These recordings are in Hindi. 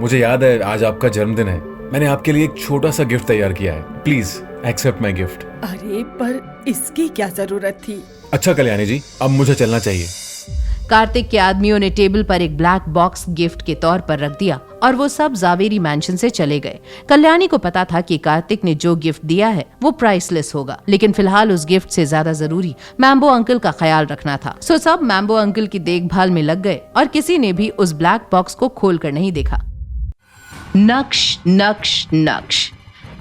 मुझे याद है आज आपका जन्मदिन है। मैंने आपके लिए एक छोटा सा गिफ्ट तैयार किया है। Please accept my gift. अरे पर इसकी क्या जरूरत थी? अच्छा कल्याणी जी, अब मुझे चलना चाहिए। कार्तिक के आदमियों ने टेबल पर एक ब्लैक बॉक्स गिफ्ट के तौर पर रख दिया और वो सब जावेरी मैंशन से चले गए। कल्याणी को पता था कि कार्तिक ने जो गिफ्ट दिया है वो प्राइसलेस होगा, लेकिन फिलहाल उस गिफ्ट से ज्यादा जरूरी मैम्बो अंकल का ख्याल रखना था। सो सब मैम्बो अंकल की देखभाल में लग गए और किसी ने भी उस ब्लैक बॉक्स को खोल कर नहीं देखा। नक्श नक्श नक्श,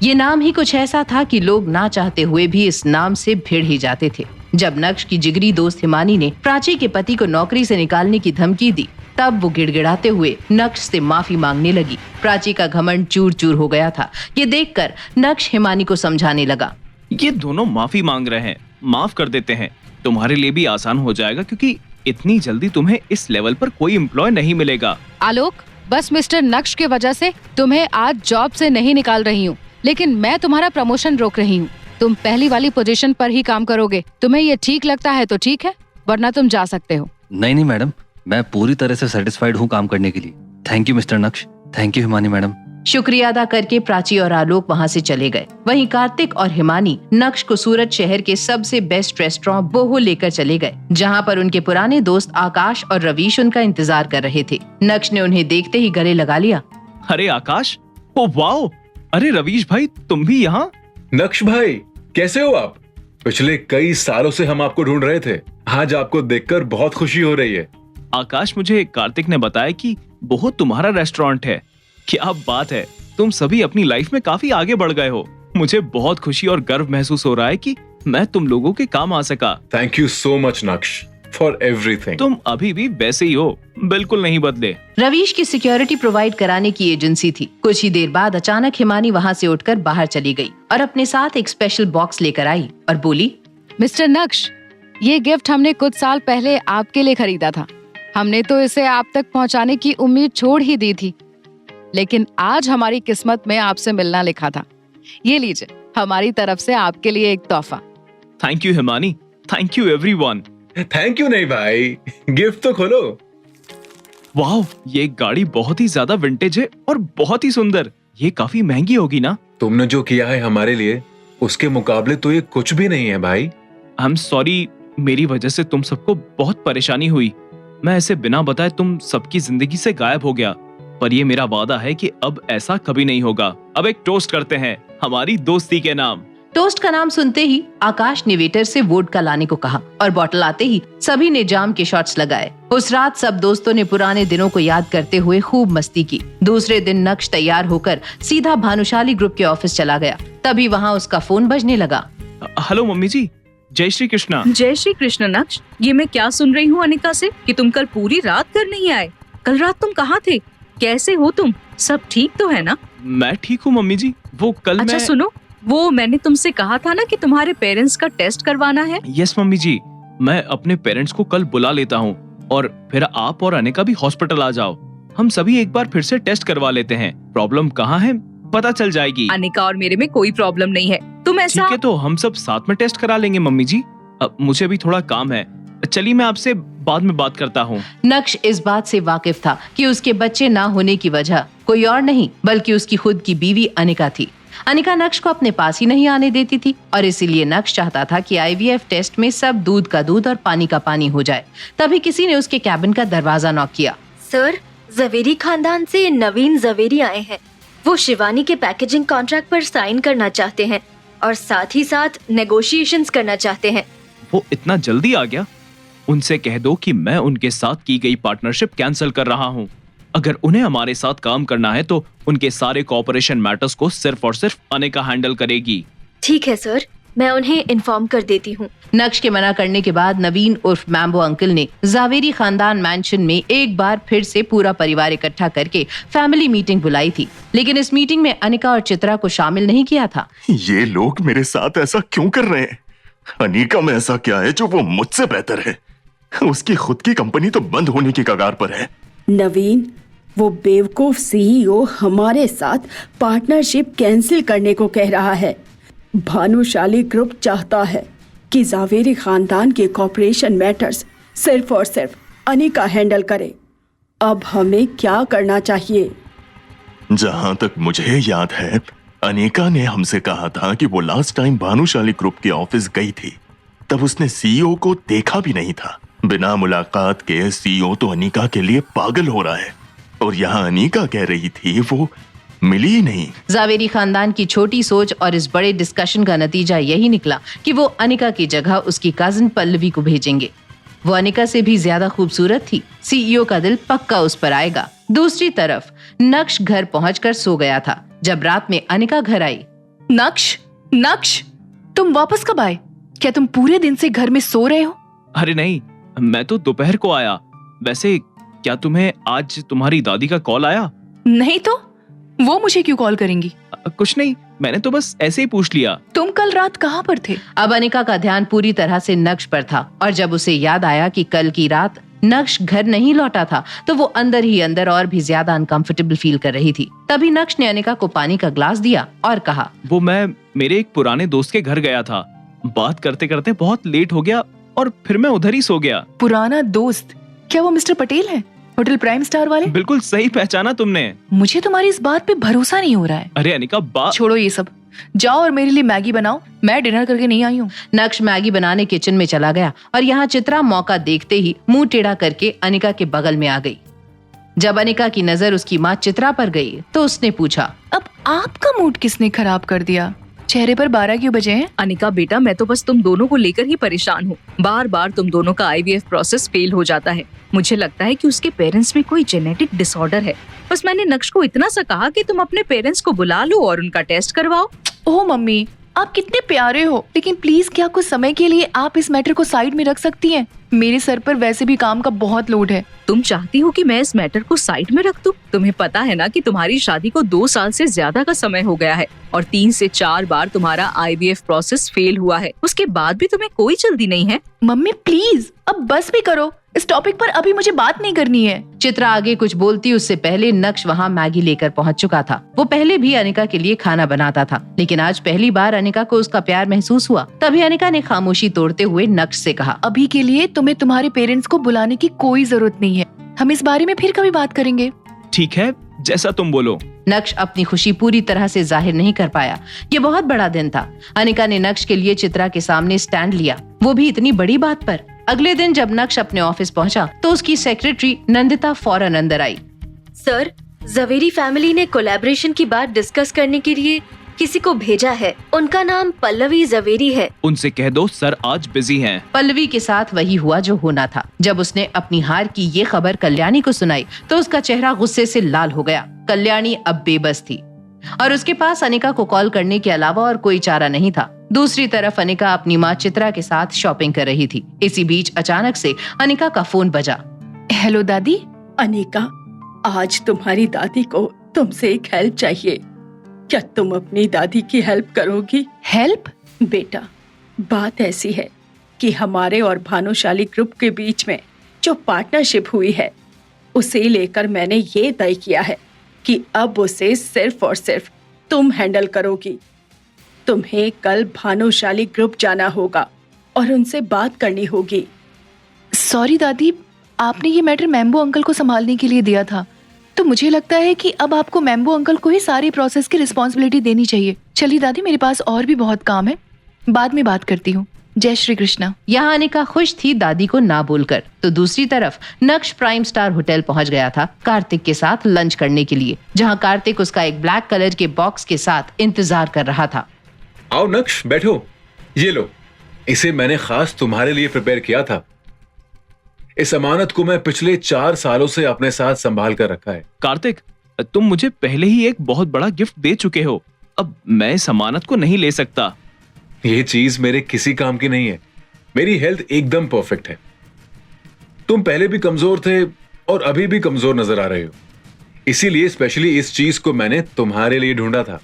ये नाम ही कुछ ऐसा था कि लोग ना चाहते हुए भी इस नाम से भिड़ ही जाते थे। जब नक्श की जिगरी दोस्त हिमानी ने प्राची के पति को नौकरी से निकालने की धमकी दी, तब वो गिड़गिड़ाते हुए नक्श से माफी मांगने लगी। प्राची का घमंड चूर चूर हो गया था। ये देखकर नक्श हिमानी को समझाने लगा, ये दोनों माफी मांग रहे हैं, माफ कर देते हैं। तुम्हारे लिए भी आसान हो जाएगा क्योंकि इतनी जल्दी तुम्हें इस लेवल पर कोई एम्प्लॉय नहीं मिलेगा। आलोक, बस मिस्टर नक्श की वजह से तुम्हें आज जॉब से नहीं निकाल रही हूँ, लेकिन मैं तुम्हारा प्रमोशन रोक रही हूँ। तुम पहली वाली पोजीशन पर ही काम करोगे। तुम्हें ये ठीक लगता है तो ठीक है, वरना तुम जा सकते हो। नहीं मैडम, मैं पूरी तरह से सेटिस्फाइड हूँ काम करने के लिए। थैंक यू मिस्टर नक्श, थैंक यू हिमानी मैडम। शुक्रिया अदा करके प्राची और आलोक वहाँ से चले गए। वहीं कार्तिक और हिमानी नक्श को सूरत शहर के सबसे बेस्ट रेस्टोरेंट बोहो लेकर चले गए, जहाँ पर उनके पुराने दोस्त आकाश और रवीश उनका इंतजार कर रहे थे। नक्श ने उन्हें देखते ही गले लगा लिया। अरे आकाश, ओ वाओ, अरे रवीश भाई तुम भी यहाँ? नक्श भाई कैसे हो आप? पिछले कई सालों से हम आपको ढूंढ रहे थे। आज आपको देखकर बहुत खुशी हो रही है। आकाश, मुझे कार्तिक ने बताया कि बोहो तुम्हारा रेस्टोरेंट है। क्या बात है, तुम सभी अपनी लाइफ में काफी आगे बढ़ गए हो। मुझे बहुत खुशी और गर्व महसूस हो रहा है कि मैं तुम लोगों के काम आ सका। थैंक यू सो मच नक्श फॉर एवरीथिंग। तुम अभी भी वैसे ही हो, बिल्कुल नहीं बदले। रवीश की सिक्योरिटी प्रोवाइड कराने की एजेंसी थी। कुछ ही देर बाद अचानक हिमानी वहाँ से उठकर बाहर चली गई और अपने साथ एक स्पेशल बॉक्स लेकर आई और बोली, मिस्टर नक्श, ये गिफ्ट हमने कुछ साल पहले आपके लिए खरीदा था। हमने तो इसे आप तक पहुँचाने की उम्मीद छोड़ ही दी थी, लेकिन आज हमारी किस्मत में आपसे मिलना लिखा था। ये लीजिए, हमारी तरफ से आपके लिए एक तोहफा। Thank you Himani, thank you everyone. Thank you नहीं भाई, गिफ्ट तो खोलो। वाह, ये गाड़ी बहुत ही ज्यादा विंटेज है और बहुत ही सुंदर। ये काफी महंगी होगी ना? तुमने जो किया है हमारे लिए, उसके मुकाबले तो ये कुछ भी नहीं है भाई। आई एम सॉरी, मेरी वजह से तुम सबको बहुत परेशानी हुई। मैं ऐसे बिना बताए तुम सबकी जिंदगी से गायब हो गया, पर ये मेरा वादा है कि अब ऐसा कभी नहीं होगा। अब एक टोस्ट करते हैं हमारी दोस्ती के नाम। टोस्ट का नाम सुनते ही आकाश ने वेटर से वोडका लाने को कहा और बॉटल आते ही सभी ने जाम के शॉट्स लगाए। उस रात सब दोस्तों ने पुराने दिनों को याद करते हुए खूब मस्ती की। दूसरे दिन नक्श तैयार होकर सीधा भानुशाली ग्रुप के ऑफिस चला गया। तभी वहाँ उसका फोन बजने लगा। हेलो मम्मी जी, जय श्री कृष्णा। जय श्री कृष्ण नक्श, ये मैं क्या सुन रही हूँ अनिका से कि तुम कल पूरी रात घर नहीं आए। कल रात तुम कहाँ थे? कैसे हो तुम? सब ठीक तो है ना? मैं ठीक हूँ मम्मी जी। वो कल अच्छा सुनो, वो मैंने तुमसे कहा था ना कि तुम्हारे पेरेंट्स का टेस्ट करवाना है। यस मम्मी जी, मैं अपने पेरेंट्स को कल बुला लेता हूँ और फिर आप और अनिका भी हॉस्पिटल आ जाओ। हम सभी एक बार फिर से टेस्ट करवा लेते हैं। प्रॉब्लम कहाँ है पता चल जाएगी। अनिका और मेरे में कोई प्रॉब्लम नहीं है। तुम ऐसा ठीक है, तो हम सब साथ में टेस्ट करा लेंगे मम्मी जी। अब मुझे भी थोड़ा काम है, चलिए मैं आपसे बाद में बात करता हूँ। नक्श इस बात से वाकिफ था कि उसके बच्चे ना होने की वजह कोई और नहीं बल्कि उसकी खुद की बीवी अनिका थी। अनिका नक्श को अपने पास ही नहीं आने देती थी और इसीलिए नक्श चाहता था कि आईवीएफ टेस्ट में सब दूध का दूध और पानी का पानी हो जाए। तभी किसी ने उसके कैबिन का दरवाजा नॉक किया। सर, जवेरी खानदान से नवीन जवेरी आए हैं। वो शिवानी के पैकेजिंग कॉन्ट्रैक्ट पर साइन करना चाहते हैं और साथ ही साथ नेगोशिएशंस करना चाहते हैं। वो इतना जल्दी आ गया? उनसे कह दो कि मैं उनके साथ की गई पार्टनरशिप कैंसिल कर रहा हूँ। अगर उन्हें हमारे साथ काम करना है तो उनके सारे कॉर्पोरेशन मैटर्स को सिर्फ और सिर्फ अनिका हैंडल करेगी। ठीक है सर, मैं उन्हें इन्फॉर्म कर देती हूँ। नक्श के मना करने के बाद नवीन उर्फ मैम्बो अंकल ने जावेरी खानदान मैंशन में एक बार फिर से पूरा परिवार इकट्ठा करके फैमिली मीटिंग बुलाई थी, लेकिन इस मीटिंग में अनिका और चित्रा को शामिल नहीं किया था। ये लोग मेरे साथ ऐसा क्यों कर रहे हैं? अनिका में ऐसा क्या है जो वो मुझसे बेहतर है? उसकी खुद की कंपनी तो बंद होने की कगार पर है। नवीन, वो बेवकूफ सीईओ हमारे साथ पार्टनरशिप कैंसिल करने को कह रहा है। भानुशाली ग्रुप चाहता है कि जावेरी खानदान के कॉर्पोरेशन मैटर्स सिर्फ और सिर्फ अनिका हैंडल करे। अब हमें क्या करना चाहिए? जहां तक मुझे याद है, अनिका ने हमसे कहा था कि वो लास्ट टाइम भानुशाली ग्रुप के ऑफिस गई थी, तब उसने सीईओ को देखा भी नहीं था। बिना मुलाकात के सीईओ तो अनिका के लिए पागल हो रहा है, और यहाँ अनिका कह रही थी वो मिली ही नहीं। जावेरी खानदान की छोटी सोच और इस बड़े डिस्कशन का नतीजा यही निकला कि वो अनिका की जगह उसकी कजिन पल्लवी को भेजेंगे। वो अनिका से भी ज्यादा खूबसूरत थी। सीईओ का दिल पक्का उस पर आएगा। दूसरी तरफ नक्श घर पहुंचकर सो गया था। जब रात में अनिका घर आई, नक्श, तुम वापस कब आए? क्या तुम पूरे दिन से घर में सो रहे हो? अरे नहीं, मैं तो दोपहर को आया। वैसे क्या तुम्हें आज तुम्हारी दादी का कॉल आया? नहीं तो वो मुझे क्यों कॉल करेंगी? कुछ नहीं, मैंने तो बस ऐसे ही पूछ लिया। तुम कल रात कहाँ पर थे? अब अनिका का ध्यान पूरी तरह से नक्श पर था, और जब उसे याद आया कि कल की रात नक्श घर नहीं लौटा था, तो वो अंदर ही अंदर और भी ज्यादा अनकंफर्टेबल फील कर रही थी। तभी नक्श ने अनिका को पानी का ग्लास दिया और कहा, वो मैं मेरे एक पुराने दोस्त के घर गया था। बात करते करते बहुत लेट हो गया और फिर मैं उधर ही सो गया। पुराना दोस्त? क्या वो मिस्टर पटेल है, होटल प्राइम स्टार वाले? बिल्कुल सही पहचाना तुमने। मुझे तुम्हारी इस बात पे भरोसा नहीं हो रहा है। अरे अनिका, बात छोड़ो ये सब, जाओ और मेरे लिए मैगी बनाओ। मैं डिनर करके नहीं आई हूँ। नक्श मैगी बनाने किचन में चला गया और यहाँ चित्रा मौका देखते ही मुंह टेढ़ा करके अनिका के बगल में आ गई। जब अनिका की नजर उसकी माँ चित्रा पर गई तो उसने पूछा, अब आपका मूड किसने खराब कर दिया? चेहरे पर 12 क्यों बजे हैं? अनिका बेटा, मैं तो बस तुम दोनों को लेकर ही परेशान हूँ। बार बार तुम दोनों का IVF प्रोसेस फेल हो जाता है। मुझे लगता है कि उसके पेरेंट्स में कोई जेनेटिक डिसऑर्डर है। बस मैंने नक्श को इतना सा कहा कि तुम अपने पेरेंट्स को बुला लो और उनका टेस्ट करवाओ। ओह मम्मी, आप कितने प्यारे हो, लेकिन प्लीज क्या कुछ समय के लिए आप इस मैटर को साइड में रख सकती हैं? मेरे सर पर वैसे भी काम का बहुत लोड है। तुम चाहती हो कि मैं इस मैटर को साइड में रख दूं? तुम्हें पता है ना कि तुम्हारी शादी को 2 साल से ज्यादा का समय हो गया है और 3 से 4 बार तुम्हारा IVF प्रोसेस फेल हुआ है। उसके बाद भी तुम्हें कोई जल्दी नहीं है। मम्मी प्लीज अब बस भी करो, इस टॉपिक पर अभी मुझे बात नहीं करनी है। चित्रा आगे कुछ बोलती उससे पहले नक्श वहाँ मैगी लेकर पहुँच चुका था। वो पहले भी अनिका के लिए खाना बनाता था, लेकिन आज पहली बार अनिका को उसका प्यार महसूस हुआ। तभी अनिका ने खामोशी तोड़ते हुए नक्श से कहा, अभी के लिए तुम्हें तुम्हारे पेरेंट्स को बुलाने की कोई जरूरत नहीं है। हम इस बारे में फिर कभी बात करेंगे। ठीक है, जैसा तुम बोलो। नक्श अपनी खुशी पूरी तरह से जाहिर नहीं कर पाया। ये बहुत बड़ा दिन था। अनिका ने नक्श के लिए चित्रा के सामने स्टैंड लिया, वो भी इतनी बड़ी बात पर। अगले दिन जब नक्श अपने ऑफिस पहुंचा तो उसकी सेक्रेटरी नंदिता फौरन अंदर आई। सर, जवेरी फैमिली ने कोलैबोरेशन की बात डिस्कस करने के लिए किसी को भेजा है। उनका नाम पल्लवी जवेरी है। उनसे कह दो सर आज बिजी हैं। पल्लवी के साथ वही हुआ जो होना था। जब उसने अपनी हार की ये खबर कल्याणी को सुनाई तो उसका चेहरा गुस्से से लाल हो गया। कल्याणी अब बेबस थी और उसके पास अनिका को कॉल करने के अलावा और कोई चारा नहीं था। दूसरी तरफ अनिका अपनी माँ चित्रा के साथ शॉपिंग कर रही थी। इसी बीच अचानक से अनिका का फोन बजा। हेलो दादी। अनिका, आज तुम्हारी दादी को तुमसे एक हेल्प चाहिए। क्या तुम अपनी दादी की हेल्प करोगी? हेल्प? बेटा, बात ऐसी है कि हमारे और भानुशाली ग्रुप के बीच में जो पार्टनरशिप हुई है, उसे लेकर मैंने ये तय किया है कि अब उसे सिर्फ और सिर्फ तुम हैंडल करोगी। तुम्हें कल भानुशाली ग्रुप जाना होगा और उनसे बात करनी होगी। सॉरी दादी, आपने ये मैटर मैम्बो अंकल को संभालने के लिए दिया था, तो मुझे लगता है कि अब आपको मैम्बो अंकल को ही सारी प्रोसेस की रिस्पॉन्सिबिलिटी देनी चाहिए। चलिए दादी, मेरे पास और भी बहुत काम है, बाद में बात करती हूँ। जय श्री कृष्णा। यहाँ अनिका खुश थी दादी को ना बोलकर, तो दूसरी तरफ नक्श प्राइम स्टार होटल पहुंच गया था कार्तिक के साथ लंच करने के लिए, जहाँ कार्तिक उसका एक ब्लैक कलर के बॉक्स के साथ इंतजार कर रहा था। आओ नक्श, बैठो। ये लो, इसे मैंने खास तुम्हारे लिए प्रिपेयर किया था। इस अमानत को मैं पिछले 4 सालों से अपने साथ संभाल कर रखा है। कार्तिक, तुम मुझे पहले ही एक बहुत बड़ा गिफ्ट दे चुके हो। अब मैं इस अमानत को नहीं ले सकता। ये चीज मेरे किसी काम की नहीं है। मेरी हेल्थ एकदम परफेक्ट है। तुम पहले भी कमजोर थे और अभी भी कमजोर नजर आ रहे हो, इसीलिए स्पेशली इस चीज को मैंने तुम्हारे लिए ढूंढा था।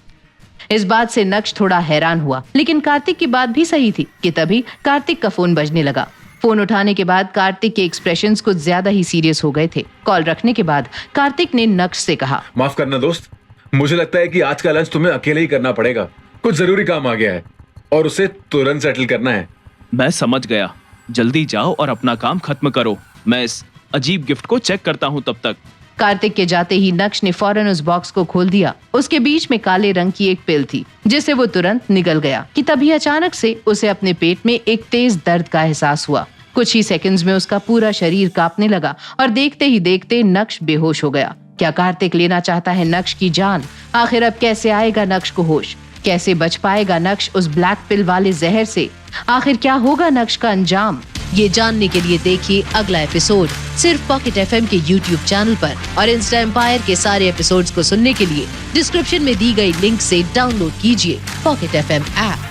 इस बात से नक्श थोड़ा हैरान हुआ, लेकिन कार्तिक की बात भी सही थी कि तभी कार्तिक का फोन बजने लगा। फोन उठाने के बाद कार्तिक के एक्सप्रेशंस कुछ ज्यादा ही सीरियस हो गए थे। कॉल रखने के बाद कार्तिक ने नक्श से कहा, माफ करना दोस्त, मुझे लगता है कि आज का लंच तुम्हें अकेले ही करना पड़ेगा। कुछ जरूरी काम आ गया है और उसे तुरंत सेटल करना है। मैं समझ गया, जल्दी जाओ और अपना काम खत्म करो। मैं इस अजीब गिफ्ट को चेक करता हूँ तब तक। कार्तिक के जाते ही नक्श ने फौरन उस बॉक्स को खोल दिया। उसके बीच में काले रंग की एक पिल थी जिसे वो तुरंत निगल गया कि तभी अचानक से उसे अपने पेट में एक तेज दर्द का एहसास हुआ। कुछ ही सेकंड्स में उसका पूरा शरीर कांपने लगा और देखते ही देखते नक्श बेहोश हो गया। क्या कार्तिक लेना चाहता है नक्श की जान? आखिर अब कैसे आएगा नक्श को होश? कैसे बच पाएगा नक्श उस ब्लैक पिल वाले जहर से? आखिर क्या होगा नक्श का अंजाम? ये जानने के लिए देखिए अगला एपिसोड सिर्फ पॉकेट एफएम के यूट्यूब चैनल पर और इंस्टा एम्पायर के सारे एपिसोड्स को सुनने के लिए डिस्क्रिप्शन में दी गई लिंक से डाउनलोड कीजिए पॉकेट एफएम ऐप।